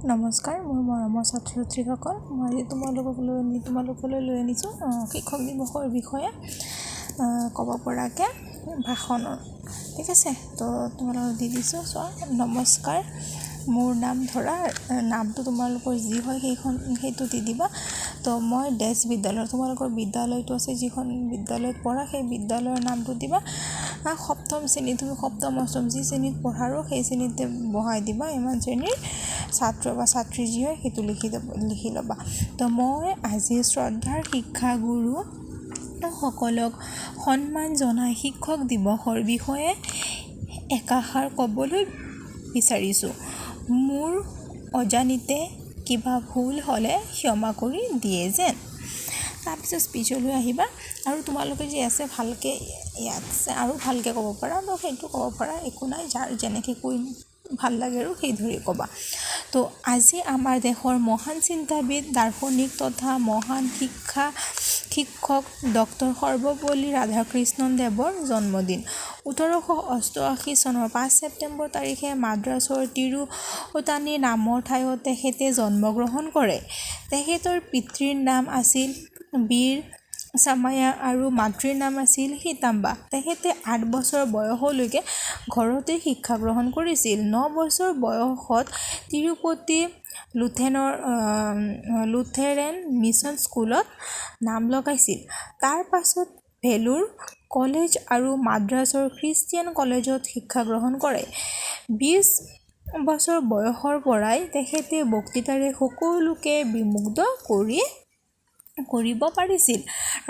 নমস্কাৰ, মোৰ মৰমৰ ছাত্ৰ ছাত্ৰীসকল। মই আজি তোমালোকলৈ লৈ আনিছোঁ শিক্ষক দিৱসৰ বিষয়ে ক'ব পৰাকৈ ভাষণৰ। ঠিক আছে, তো তোমালোকক দি দিছোঁ। চোৱা, নমস্কাৰ, মোৰ নাম নামটো তোমালোকৰ যি হয় সেইটো দি দিবা। তো মই ডেছ বিদ্যালয়, তোমালোকৰ বিদ্যালয়টো আছে, যিখন বিদ্যালয়ত পঢ়া সেই বিদ্যালয়ৰ নামটো দিবা। সপ্তম শ্ৰেণী, তুমি সপ্তম অষ্টম যি শ্ৰেণীত পঢ়াৰো সেই শ্ৰেণীতে বহাই দিবা। ইমান শ্ৰেণীৰ ছাত্ৰ বা ছাত্ৰী যি হয় সেইটো লিখি ল'বা। তো মই আজি শ্ৰদ্ধাৰ শিক্ষাগুৰু সকলক সন্মান জনাই শিক্ষক দিৱসৰ বিষয়ে একাষাৰ ক'বলৈ বিচাৰিছোঁ। মোৰ অজানিতে কিবা ভুল হ'লে ক্ষমা কৰি দিয়ে যেন। তাৰপিছত স্পীচলৈ আহিবা আৰু তোমালোকে যি আছে ভালকৈ ইয়াত আছে আৰু ভালকৈ ক'ব পাৰা, তো সেইটো ক'ব পাৰা, একো নাই, যাৰ যেনেকৈ কৈ ভাল লাগে আৰু সেই ধৰি ক'বা। তো আজি আমাৰ দেশৰ মহান চিন্তাবিদ, দাৰ্শনিক তথা মহান শিক্ষক ডক্টৰ সৰ্বপল্লী ৰাধাকৃষ্ণন দেৱৰ জন্মদিন। 1888 চনৰ 5 ছেপ্টেম্বৰ তাৰিখে মাদ্ৰাছৰ তিৰুতানী নামৰ ঠাইত তেখেতে জন্মগ্ৰহণ কৰে। তেখেতৰ পিতৃৰ নাম আছিল বীৰ চামায়া আৰু মাতৃৰ নাম আছিল সীতাম্বা। তেখেতে 8 বছৰ বয়সলৈকে ঘৰতে শিক্ষা গ্ৰহণ কৰিছিল। 9 বছৰ বয়সত তিৰুপতি লুথেৰেন মিছন স্কুলত নাম লগাইছিল। তাৰ পাছত ভেলোৰ কলেজ আৰু মাদ্ৰাছৰ খ্ৰীষ্টিয়ান কলেজত শিক্ষা গ্ৰহণ কৰে। 20 বছৰ বয়সৰ পৰাই তেখেতে বক্তৃতাৰে সকলোকে বিমুগ্ধ কৰিব পাৰিছিল।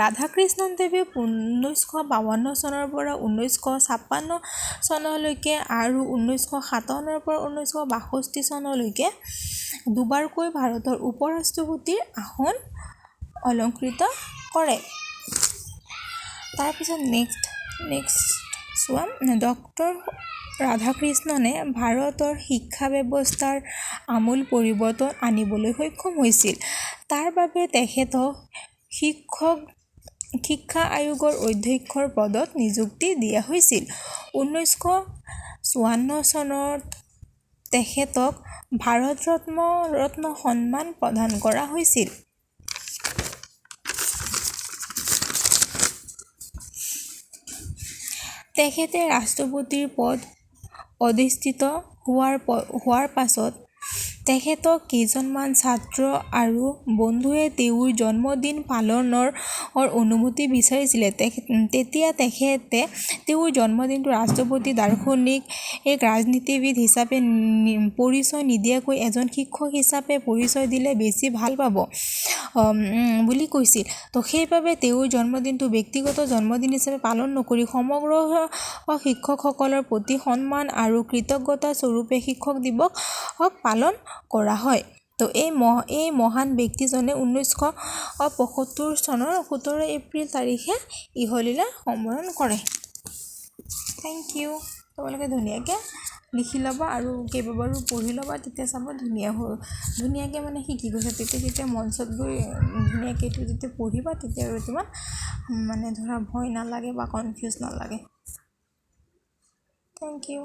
ৰাধাকৃষ্ণনদেৱে 1952 চনৰ পৰা 1956 চনলৈকে আৰু 1957 পৰা 1962 চনলৈকে দুবাৰকৈ ভাৰতৰ উপ-ৰাষ্ট্ৰপতিৰ আসন অলংকৃত কৰে। তাৰপিছত নেক্সট চোৱা, ডক্টৰ ৰাধাকৃষ্ণনে ভাৰতৰ শিক্ষা ব্যৱস্থাৰ আমূল পৰিৱৰ্তন আনিবলৈ সক্ষম হৈছিল। তাৰ বাবে তেখেতক শিক্ষা আয়োগৰ অধ্যক্ষৰ পদত নিযুক্তি দিয়া হৈছিল। 1954 চনত তেখেতক ভাৰত ৰত্ন সন্মান প্ৰদান কৰা হৈছিল। তেখেতে ৰাষ্ট্ৰপতিৰ পদ অধিষ্ঠিত হোৱাৰ পাছত তেখেতক কেইজনমান ছাত্ৰ আৰু বন্ধুৱে তেওঁৰ জন্মদিন পালনৰ অনুমতি বিচাৰিছিল। তেতিয়া তেখেতে তেওঁৰ জন্মদিনটো ৰাষ্ট্ৰপতি, দাৰ্শনিক, ৰাজনীতিবিদ হিচাপে পৰিচয় নিদিয়াকৈ এজন শিক্ষক হিচাপে পৰিচয় দিলে বেছি ভাল পাব বুলি কৈছিল। তো সেইবাবে তেওঁৰ জন্মদিনটো ব্যক্তিগত জন্মদিন হিচাপে পালন নকৰি সমগ্ৰ শিক্ষকসকলৰ প্ৰতি সন্মান আৰু কৃতজ্ঞতা স্বৰূপে শিক্ষক দিৱস পালন কৰা হয়। তো এই মহান ব্যক্তিজনে 1975 চনৰ 17 এপ্ৰিল তাৰিখে ইহলীলা সম্বৰণ কৰে। Thank you. তোমালোকে ধুনীয়াকৈ লিখি ল'বা আৰু কেইবাবাৰো পঢ়ি ল'বা, তেতিয়া চাবা ধুনীয়াকৈ মানে শিকি গৈছে। তেতিয়া মঞ্চত গৈ ধুনীয়াকৈ এইটো যেতিয়া পঢ়িবা, তেতিয়া আৰু তোমাৰ মানে ভয় নালাগে বা কনফিউজ নালাগে। Thank U.